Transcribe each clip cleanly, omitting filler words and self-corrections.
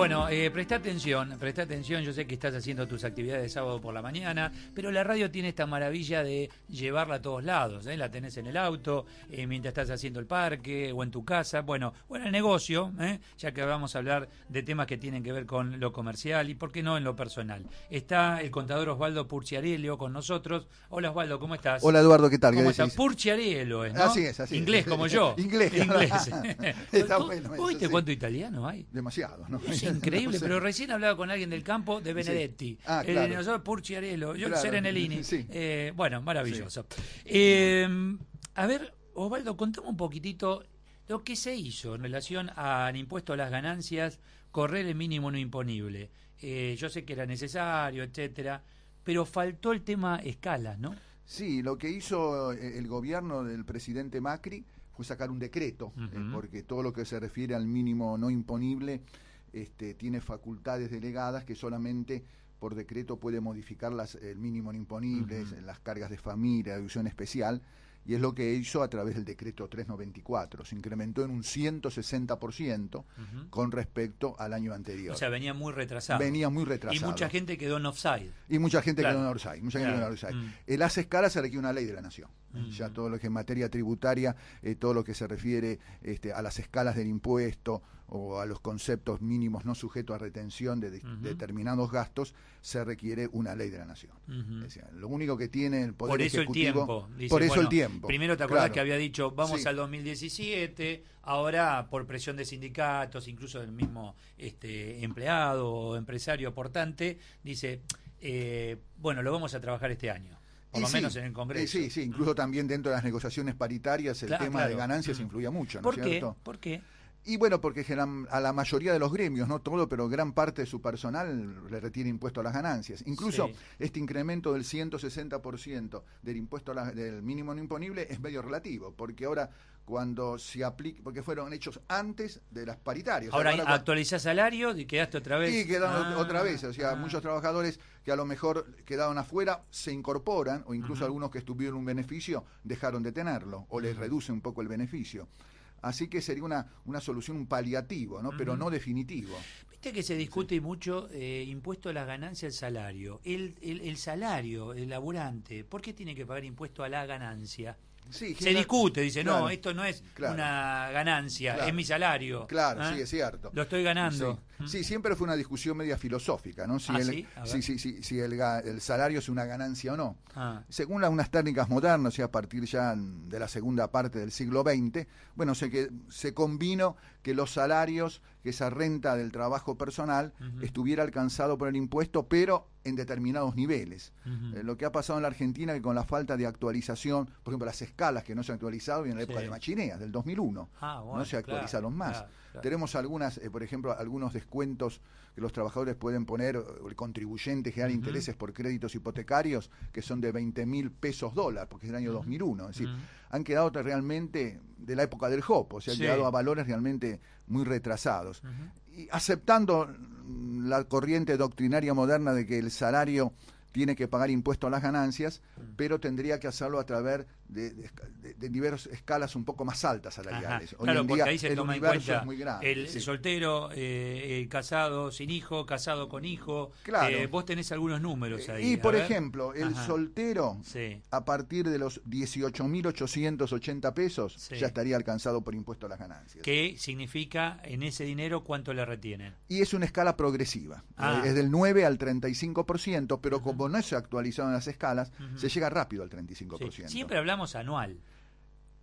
Bueno, presta atención, yo sé que estás haciendo tus actividades de sábado por la mañana, pero la radio tiene esta maravilla de llevarla a todos lados, ¿eh? La tenés en el auto, mientras estás haciendo el parque, o en tu casa, bueno, o en el negocio, ya que vamos a hablar de temas que tienen que ver con lo comercial y, por qué no, en lo personal. Está el contador Osvaldo Purciarello con nosotros. Hola Osvaldo, ¿cómo estás? Hola Eduardo, ¿qué tal? ¿Cómo estás? Purciarello, ¿no? Así es, así es. Inglés como yo. Inglés. Está bueno ¿Vos viste sí. cuánto italiano hay? Demasiado, ¿no? Es increíble, No sé. pero recién hablaba con alguien del campo de Benedetti. Sí. Ah, claro. Nosotros Purciarello, yo Claro. Serenellini. Sí. Bueno, maravilloso. A ver, Osvaldo, contame un poquitito lo que se hizo en relación al impuesto a las ganancias, correr el mínimo no imponible. Yo sé que era necesario, etcétera, pero faltó el tema escalas, ¿no? Sí, lo que hizo el gobierno del presidente Macri fue sacar un decreto, porque todo lo que se refiere al mínimo no imponible tiene facultades delegadas que solamente por decreto puede modificar el mínimo no imponible, las cargas de familia, deducción especial, y es lo que hizo a través del decreto 394. Se incrementó en un 160% con respecto al año anterior. O sea, venía muy retrasado. Venía muy retrasado. Y mucha gente quedó en offside. Y mucha gente Claro. quedó en offside. Claro. Las escalas se requiere una ley de la nación. Ya todo lo que es materia tributaria, todo lo que se refiere a las escalas del impuesto o a los conceptos mínimos no sujetos a retención de determinados gastos, se requiere una ley de la nación. Es decir, lo único que tiene el Poder Ejecutivo... Por eso el tiempo. Primero te acordás claro. que había dicho, vamos Sí. al 2017, ahora por presión de sindicatos, incluso del mismo empleado o empresario aportante, dice, bueno, lo vamos a trabajar este año. Por lo menos en el Congreso. Sí, incluso también dentro de las negociaciones paritarias el tema de ganancias influía mucho, ¿no es cierto? ¿Por qué? Y bueno, porque a la mayoría de los gremios, no todo, pero gran parte de su personal le retiene impuesto a las ganancias. Incluso este incremento del 160% del impuesto del mínimo no imponible es medio relativo, porque ahora cuando se aplica, porque fueron hechos antes de las paritarias. Ahora actualizás salario y quedaste otra vez. Sí, quedaron otra vez. O sea, muchos trabajadores que a lo mejor quedaron afuera se incorporan, o incluso algunos que estuvieron un beneficio dejaron de tenerlo, o les reduce un poco el beneficio. Así que sería una solución, un paliativo, ¿no? Pero no definitivo. Viste que se discute mucho impuesto a las ganancias, el salario. El salario, el laburante, ¿por qué tiene que pagar impuesto a la ganancia? Sí, se discute, dice, claro, no, esto no es una ganancia, es mi salario. Claro, sí, es cierto. Lo estoy ganando. Sí, siempre fue una discusión media filosófica, ¿no? Si el salario es una ganancia o no. Según unas técnicas modernas, o sea, a partir ya de la segunda parte del siglo XX, bueno, se combinó que los salarios, que esa renta del trabajo personal, estuviera alcanzado por el impuesto, pero en determinados niveles. Lo que ha pasado en la Argentina, que con la falta de actualización, por ejemplo, las escalas que no se han actualizado, y en la época de Machineas, del 2001, no se actualizaron más. Claro. Tenemos algunas, por ejemplo, algunos descuentos que los trabajadores pueden poner, el contribuyente generar intereses por créditos hipotecarios, que son de 20.000 pesos dólar, porque es del año 2001. Es decir, han quedado realmente de la época del JOP, o sea, han quedado a valores realmente muy retrasados. Y aceptando la corriente doctrinaria moderna de que el salario tiene que pagar impuesto a las ganancias, pero tendría que hacerlo a través de diversas escalas un poco más altas salariales. Claro, hoy en porque día ahí se el toma en universo cuenta es muy grande, el soltero, el casado sin hijo, casado con hijo. Claro. Vos tenés algunos números ahí. Y por ejemplo, el soltero, sí, a partir de los 18.880 pesos, sí, ya estaría alcanzado por impuesto a las ganancias. ¿Qué significa en ese dinero cuánto le retienen? Y es una escala progresiva. Es del 9 al 35%, pero como no se actualizaron las escalas, se llega rápido al 35%. Sí. Siempre hablamos anual.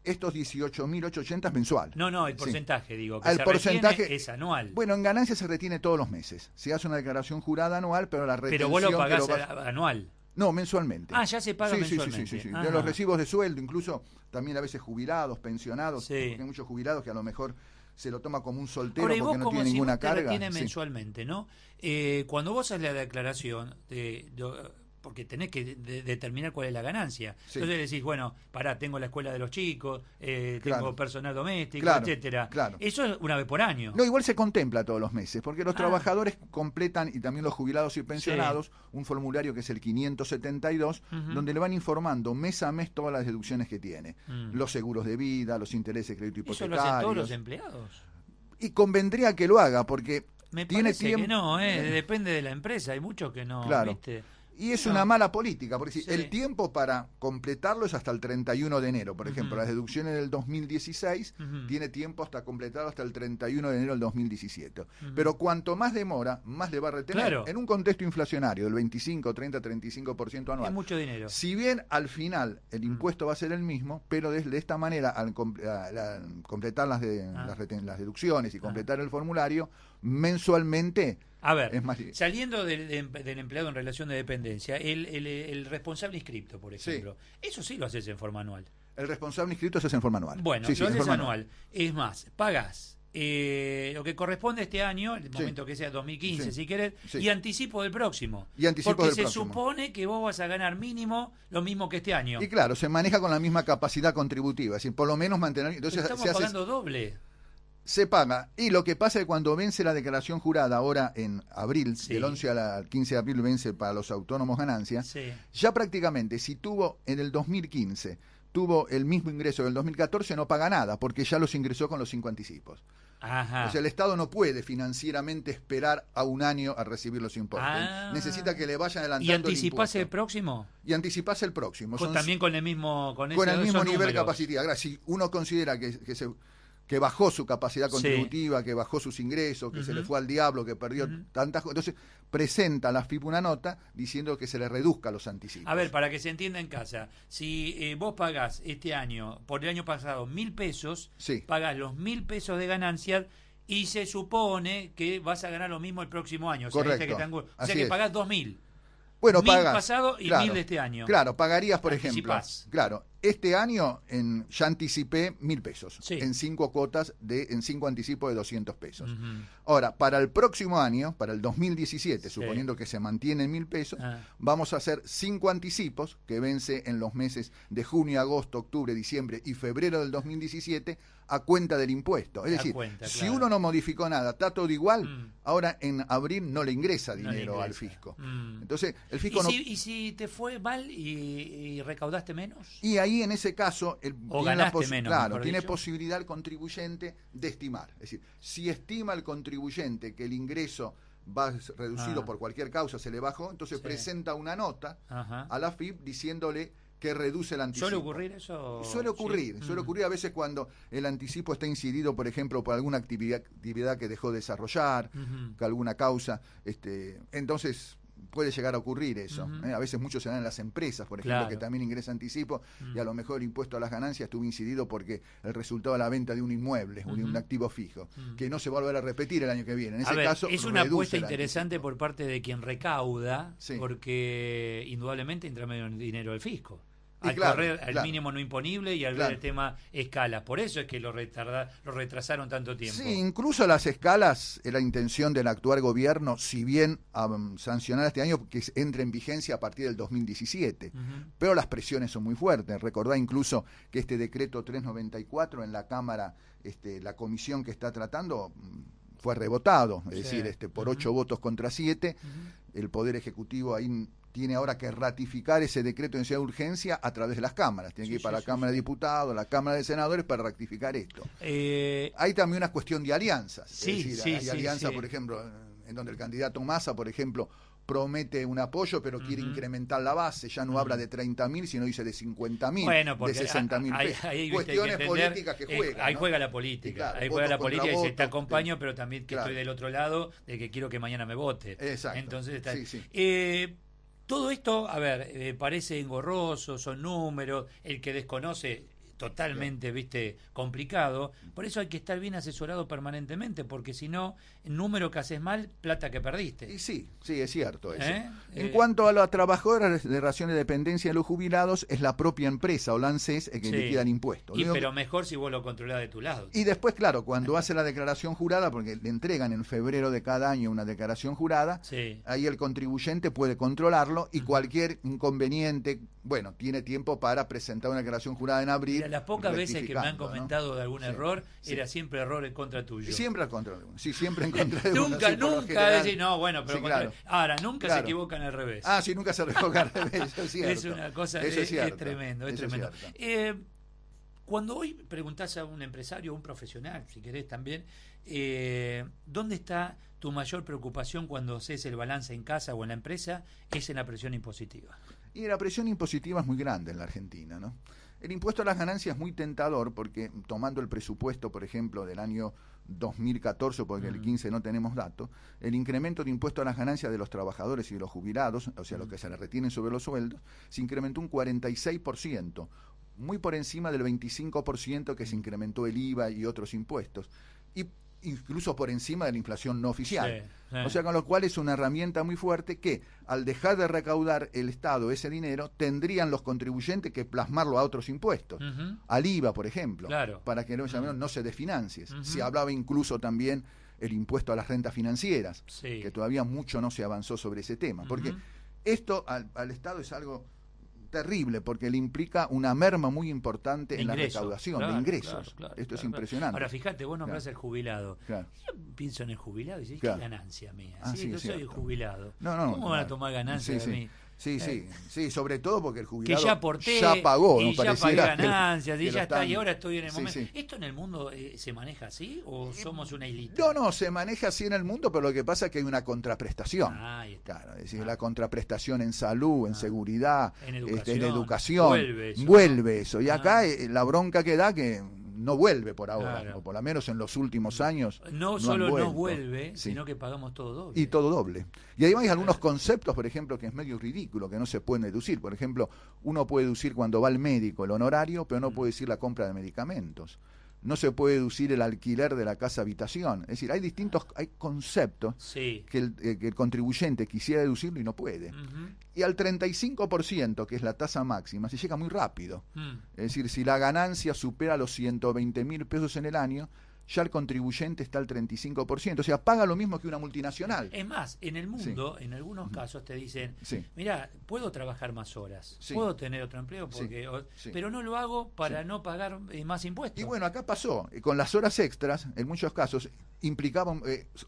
Estos 18.880 es mensual. No, el porcentaje, digo, que el se porcentaje retiene es anual. Bueno, en ganancias se retiene todos los meses. Se hace una declaración jurada anual, pero la retención... Pero vos lo pagás anual. No, mensualmente. Ya se paga mensualmente. Sí. De los recibos de sueldo, incluso también a veces jubilados, pensionados, porque hay muchos jubilados que a lo mejor se lo toma como un soltero porque no tiene ninguna carga. Ahora, y vos como si vos te retiene mensualmente, ¿no? Cuando vos haces la declaración porque tenés que determinar cuál es la ganancia. Entonces decís, bueno, tengo la escuela de los chicos, tengo personal doméstico, etcétera. Eso es una vez por año. No, igual se contempla todos los meses, porque los trabajadores completan, y también los jubilados y pensionados, un formulario que es el 572, donde le van informando mes a mes todas las deducciones que tiene. Los seguros de vida, los intereses de crédito hipotecarios. ¿Eso lo hacen todos los empleados? Y convendría que lo haga, porque Me tiene parece que no, depende de la empresa, hay muchos que no, claro. ¿viste? Y es No. una mala política, porque Sí. el tiempo para completarlo es hasta el 31 de enero. Por ejemplo, las deducciones del 2016 tiene tiempo hasta completarlo hasta el 31 de enero del 2017. Pero cuanto más demora, más le va a retener. Claro. En un contexto inflacionario del 25, 30, 35% anual. Es mucho dinero. Si bien al final el impuesto va a ser el mismo, pero de esta manera, al completar las deducciones y completar el formulario, mensualmente... A ver, es más... saliendo del empleado en relación de dependencia, el responsable inscripto, por ejemplo, eso sí lo haces en forma anual. El responsable inscrito se hace en forma anual. Bueno, sí, lo haces forma anual. Es más, pagás lo que corresponde este año, el momento que sea 2015, si querés, y anticipo del próximo. Y anticipo porque del se supone que vos vas a ganar mínimo lo mismo que este año. Y claro, se maneja con la misma capacidad contributiva, es decir, por lo menos mantener... Entonces, estamos pagando doble. Se paga. Y lo que pasa es que cuando vence la declaración jurada, ahora en abril, del 11 al 15 de abril vence para los autónomos ganancias, ya prácticamente si tuvo en el 2015, tuvo el mismo ingreso del 2014, no paga nada, porque ya los ingresó con los 5 anticipos. Ajá. O sea, el Estado no puede financieramente esperar a un año a recibir los impuestos. Necesita que le vayan adelantando. ¿Y anticipás el próximo? Y anticipás el próximo. También con el mismo, con el mismo nivel de capacidad. Si uno considera que bajó su capacidad contributiva, que bajó sus ingresos, que se le fue al diablo, que perdió tantas cosas. Entonces, presenta a la FIP una nota diciendo que se le reduzca los anticipos. A ver, para que se entienda en casa, si vos pagás este año, por el año pasado, 1.000 pesos, pagás los 1.000 pesos de ganancias y se supone que vas a ganar lo mismo el próximo año. Correcto. O sea que pagás 2.000. Bueno, 1.000 pagas, pasado y 1.000 de este año. Claro, pagarías, por Anticipás. ejemplo. Claro, este año ya anticipé 1.000 pesos. En 5 cuotas, en 5 anticipos de 200 pesos. Ahora, para el próximo año, para el 2017, suponiendo que se mantienen 1.000 pesos, vamos a hacer 5 anticipos que vence en los meses de junio, agosto, octubre, diciembre y febrero del 2017 a cuenta del impuesto. Es decir, si uno no modificó nada, está todo igual, ahora en abril no le ingresa dinero al fisco. Entonces, el fisco ¿Y si te fue mal y recaudaste menos? Y ahí en ese caso tiene dicho, posibilidad el contribuyente de estimar. Es decir, si estima el contribuyente que el ingreso va reducido por cualquier causa, se le bajó, entonces presenta una nota a la FIP diciéndole que reduce el anticipo. ¿Suele ocurrir eso? Suele ocurrir a veces cuando el anticipo está incidido, por ejemplo, por alguna actividad que dejó de desarrollar, que alguna causa, entonces puede llegar a ocurrir eso. A veces muchos se dan en las empresas, por ejemplo, que también ingresa anticipo y a lo mejor el impuesto a las ganancias estuvo incidido porque el resultado de la venta de un inmueble, un activo fijo, que no se va a volver a repetir el año que viene. En ese caso, es una apuesta interesante por parte de quien recauda, porque indudablemente entra menos dinero del fisco. Al correr al mínimo no imponible y al ver el tema escalas. Por eso es que lo retrasaron tanto tiempo. Sí, incluso las escalas, era intención del actual gobierno, si bien sancionar este año, que entre en vigencia a partir del 2017. Pero las presiones son muy fuertes. Recordá incluso que este decreto 394 en la Cámara, la comisión que está tratando, fue rebotado. Es decir, por 8 votos contra 7. El Poder Ejecutivo ahí tiene ahora que ratificar ese decreto de necesidad de urgencia a través de las cámaras. Tiene que ir para la Cámara de Diputados, la Cámara de Senadores para ratificar esto. Hay también una cuestión de alianzas. Hay alianzas, por ejemplo, en donde el candidato Massa, por ejemplo, promete un apoyo, pero quiere incrementar la base. Ya no habla de 30.000, sino dice de 50.000, de 60.000 pesos. Hay cuestiones políticas que juegan. Ahí juega la política. Ahí juega la política y dice, te acompaño, pero también que estoy del otro lado, de que quiero que mañana me vote. Exacto. Entonces, todo esto, parece engorroso, son números, el que desconoce totalmente, complicado. Por eso hay que estar bien asesorado permanentemente, porque si no, el número que haces mal, plata que perdiste. Y sí, es cierto eso. En cuanto a los trabajadores de relación de dependencia de los jubilados, es la propia empresa o la ANSES el que liquidan impuestos. Pero mejor si vos lo controlás de tu lado. Y después, claro, cuando hace la declaración jurada, porque le entregan en febrero de cada año una declaración jurada, ahí el contribuyente puede controlarlo y cualquier inconveniente, tiene tiempo para presentar una declaración jurada en abril. Las pocas veces que me han comentado de algún error, era siempre error en contra tuyo. Siempre en contra de uno. Sí, siempre en contra de uno. Nunca decir, pero ahora, nunca se equivocan al revés. Sí, nunca se equivocan al revés, eso es cierto. Es una cosa, es tremendo, es tremendo. Cuando hoy preguntás a un empresario, a un profesional, si querés también, ¿dónde está tu mayor preocupación cuando haces el balance en casa o en la empresa? Es en la presión impositiva. Y la presión impositiva es muy grande en la Argentina, ¿no? El impuesto a las ganancias es muy tentador porque, tomando el presupuesto, por ejemplo, del año 2014, porque el 15 no tenemos datos, el incremento de impuesto a las ganancias de los trabajadores y de los jubilados, o sea, lo que se le retienen sobre los sueldos, se incrementó un 46%, muy por encima del 25% que se incrementó el IVA y otros impuestos. Y incluso por encima de la inflación no oficial. Sí. O sea, con lo cual es una herramienta muy fuerte que, al dejar de recaudar el Estado ese dinero, tendrían los contribuyentes que plasmarlo a otros impuestos, al IVA, por ejemplo, para que no se desfinancie. Se hablaba incluso también el impuesto a las rentas financieras, que todavía mucho no se avanzó sobre ese tema, porque esto al Estado es algo terrible, porque le implica una merma muy importante en la recaudación de ingresos. Esto es impresionante. Ahora, fíjate, vos nombrás el jubilado. Yo pienso en el jubilado y dices, ¿qué ganancia mía? Yo soy jubilado. ¿Cómo van a tomar ganancia de mí? Sí, sobre todo porque el jubilado que ya aporté, ya pagó, y ¿no? ya pagué ganancias, y ya está, están... y ahora estoy en el momento. ¿Esto en el mundo se maneja así o somos una islita? No, se maneja así en el mundo, pero lo que pasa es que hay una contraprestación. Claro, es decir, la contraprestación en salud, en seguridad, en educación, vuelve eso. Y acá la bronca que da que no vuelve por ahora, o por lo menos en los últimos años. No solo no vuelve, sino que pagamos todo doble. Y todo doble. Y además hay algunos conceptos, por ejemplo, que es medio ridículo, que no se pueden deducir. Por ejemplo, uno puede deducir cuando va al médico el honorario, pero no puede decir la compra de medicamentos. No se puede deducir el alquiler de la casa habitación. Es decir, hay conceptos que el contribuyente quisiera deducirlo y no puede. Y al 35%, que es la tasa máxima, se llega muy rápido. Es decir, si la ganancia supera los 120.000 pesos en el año, ya el contribuyente está al 35%, o sea, paga lo mismo que una multinacional. Es más, en el mundo, en algunos casos te dicen, mira, puedo trabajar más horas, puedo tener otro empleo, pero no lo hago para no pagar más impuestos. Y bueno, acá pasó, con las horas extras, en muchos casos, implicaba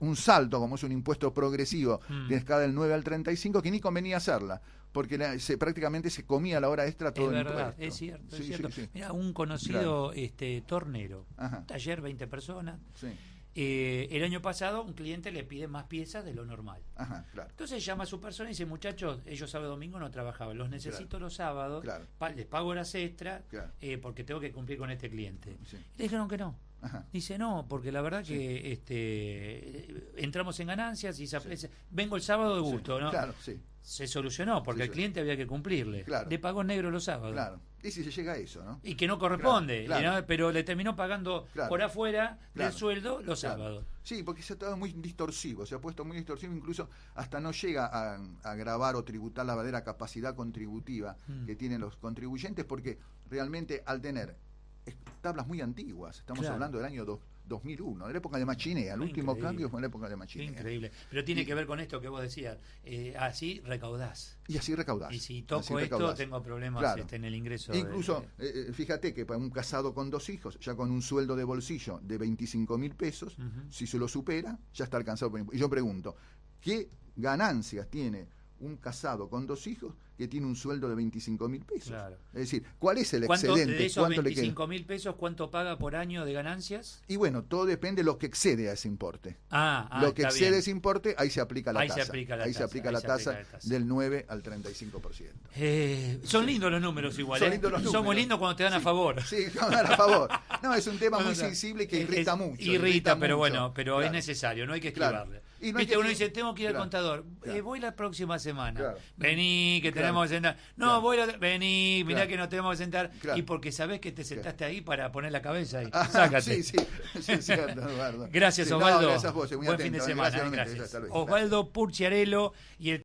un salto, como es un impuesto progresivo, de escala del 9 al 35, que ni convenía hacerla, porque prácticamente se comía la hora extra todo el impuesto. Es cierto, es cierto. Mira, un conocido tornero, taller 20 personas, el año pasado un cliente le pide más piezas de lo normal. Entonces llama a su persona y dice, muchachos, ellos sábado y domingo no trabajaban, los necesito los sábados, les pago horas extra, porque tengo que cumplir con este cliente. Le dijeron que no. Dice, no, porque la verdad que entramos en ganancias y vengo el sábado de gusto, ¿no? Se solucionó, porque al cliente había que cumplirle. Le pagó negro los sábados. Y si se llega a eso, ¿no? Y que no corresponde, ¿no? Pero le terminó pagando por afuera del sueldo los sábados. Sí, porque se ha estado muy distorsivo, se ha puesto muy distorsivo, incluso hasta no llega a gravar o tributar la verdadera capacidad contributiva que tienen los contribuyentes, porque realmente al tener tablas muy antiguas, estamos hablando del año 2001, de la época de Machinea, el último cambio fue en la época de Machinea. Increíble, pero tiene que ver con esto que vos decías, así recaudás. Y así recaudás. Y si toco esto, tengo problemas en el ingreso. Incluso, fíjate que para un casado con 2 hijos, ya con un sueldo de bolsillo de 25.000 pesos, si se lo supera, ya está alcanzado por impuesto. Y yo pregunto, ¿qué ganancias tiene un casado con 2 hijos que tiene un sueldo de 25.000 pesos? Es decir, ¿cuál es el excedente? De esos 25.000 pesos, ¿cuánto paga por año de ganancias? Y bueno, todo depende de lo que excede a ese importe. Lo que excede ese importe, ahí se aplica la tasa. Ahí se aplica la tasa del 9 al 35%. Son lindos los números igual. Son muy lindos cuando te dan a favor. Sí, cuando dan a favor. No, es un tema muy sensible que irrita mucho. Irrita, pero bueno, es necesario, no hay que esquivarle. Y no uno dice, tengo que ir al contador. Voy la próxima semana. Vení, que tenemos que sentar. No, vení, mirá que nos tenemos que sentar. Y porque sabés que te sentaste ahí para poner la cabeza ahí. Sácate. Sí, cierto, Eduardo. Gracias, Osvaldo. Gracias a vos, muy buen fin de semana. Gracias. Osvaldo Purciarello y el